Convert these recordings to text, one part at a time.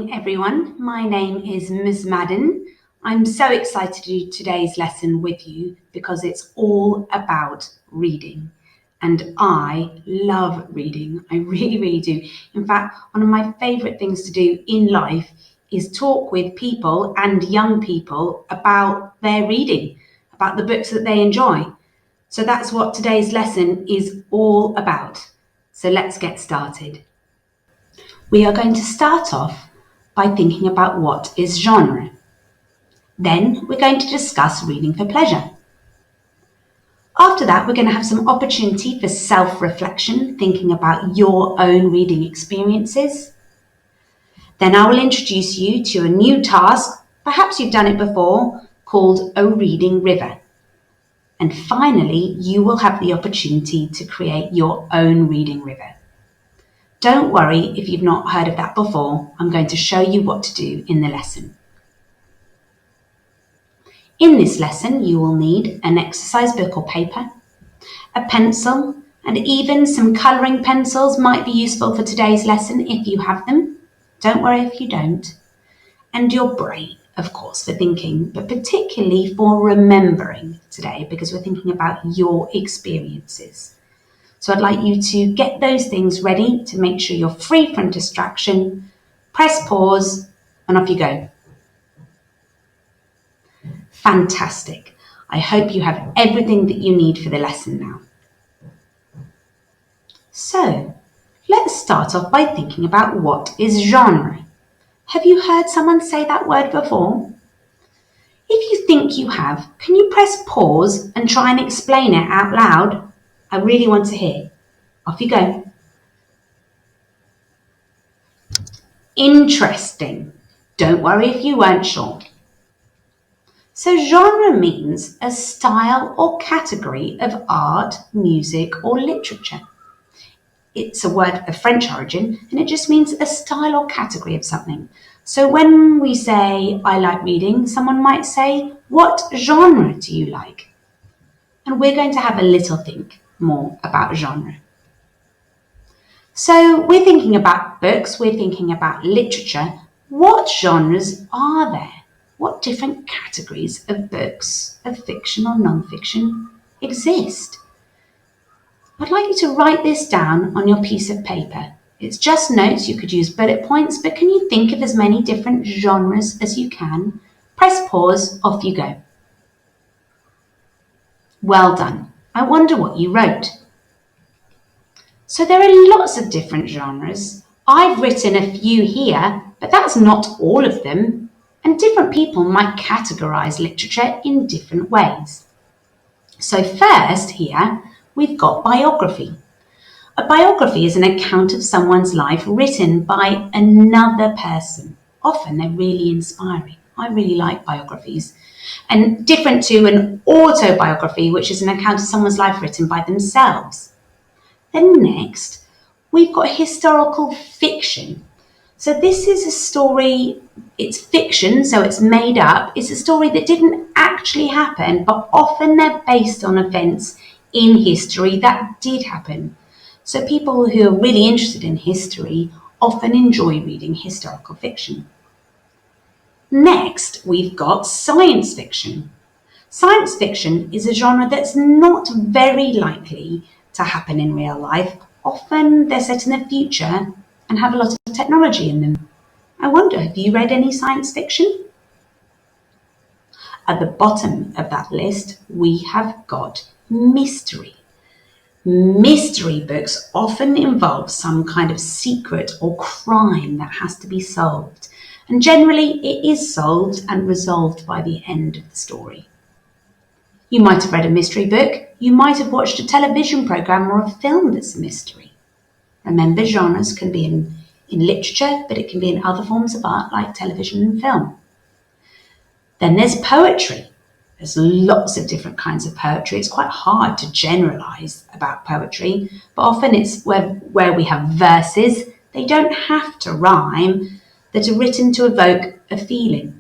Everyone, my name is Ms. Madden. I'm so excited to do today's lesson with you because it's all about reading. And I love reading. I really do. In fact, one of my favourite things to do in life is talk with people and young people about their reading, about the books that they enjoy. So that's what today's lesson is all about. So let's get started. We are going to start off by thinking about what is genre. Then we're going to discuss reading for pleasure. After that, we're going to have some opportunity for self-reflection, thinking about your own reading experiences. Then I will introduce you to a new task, perhaps you've done it before, called a reading river. And finally, you will have the opportunity to create your own reading river. Don't worry if you've not heard of that before. I'm going to show you what to do in the lesson. In this lesson, you will need an exercise book or paper, a pencil, and even some colouring pencils might be useful for today's lesson if you have them. Don't worry if you don't. And your brain, of course, for thinking, but particularly for remembering today because we're thinking about your experiences. So I'd like you to get those things ready to make sure you're free from distraction. Press pause and off you go. Fantastic. I hope you have everything that you need for the lesson now. So let's start off by thinking about what is genre. Have you heard someone say that word before? If you think you have, can you press pause and try and explain it out loud? I really want to hear. Off you go. Interesting. Don't worry if you weren't sure. So genre means a style or category of art, music or literature. It's a word of French origin and it just means a style or category of something. So when we say, I like reading, someone might say, what genre do you like? And we're going to have a little think more about genre. So we're thinking about books, we're thinking about literature. What genres are there? What different categories of books, of fiction or non-fiction, exist? I'd like you to write this down on your piece of paper. It's just notes, you could use bullet points, but can you think of as many different genres as you can? Press pause, off you go. Well done. I wonder what you wrote. So there are lots of different genres. I've written a few here, but that's not all of them. And different people might categorise literature in different ways. So first here, we've got biography. A biography is an account of someone's life written by another person. Often they're really inspiring. I really like biographies. And different to an autobiography, which is an account of someone's life written by themselves. Then next, we've got historical fiction. So this is a story, it's fiction, so it's made up. It's a story that didn't actually happen, but often they're based on events in history that did happen. So people who are really interested in history often enjoy reading historical fiction. Next, we've got science fiction. Science fiction is a genre that's not very likely to happen in real life. Often they're set in the future and have a lot of technology in them. I wonder, have you read any science fiction? At the bottom of that list, we have got mystery. Mystery books often involve some kind of secret or crime that has to be solved. And generally it is solved and resolved by the end of the story. You might have read a mystery book. You might have watched a television programme or a film that's a mystery. Remember, genres can be in literature, but it can be in other forms of art like television and film. Then there's poetry. There's lots of different kinds of poetry. It's quite hard to generalise about poetry, but often it's where we have verses. They don't have to rhyme, that are written to evoke a feeling.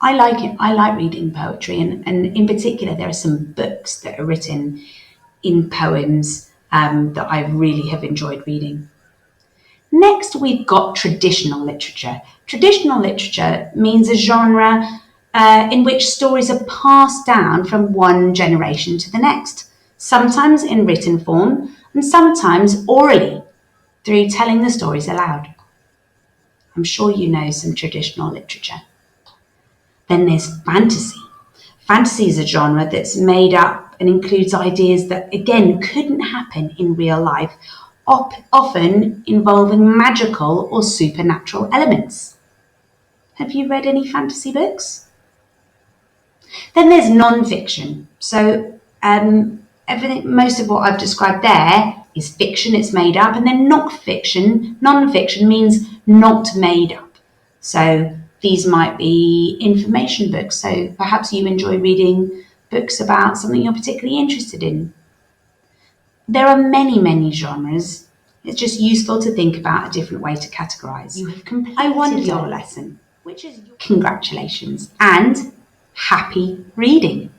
I like it. I like reading poetry, and in particular, there are some books that are written in poems that I really have enjoyed reading. Next, we've got traditional literature. Traditional literature means a genre in which stories are passed down from one generation to the next, sometimes in written form and sometimes orally through telling the stories aloud. I'm sure you know some traditional literature. Then there's fantasy. Fantasy is a genre that's made up and includes ideas that, again, couldn't happen in real life, often involving magical or supernatural elements. Have you read any fantasy books? Then there's non-fiction. So most of what I've described there is fiction, it's made up, and then non-fiction means not made up. So these might be information books. So perhaps you enjoy reading books about something you're particularly interested in. There are many, many genres. It's just useful to think about a different way to categorize. You have completed your lesson, which is congratulations and happy reading.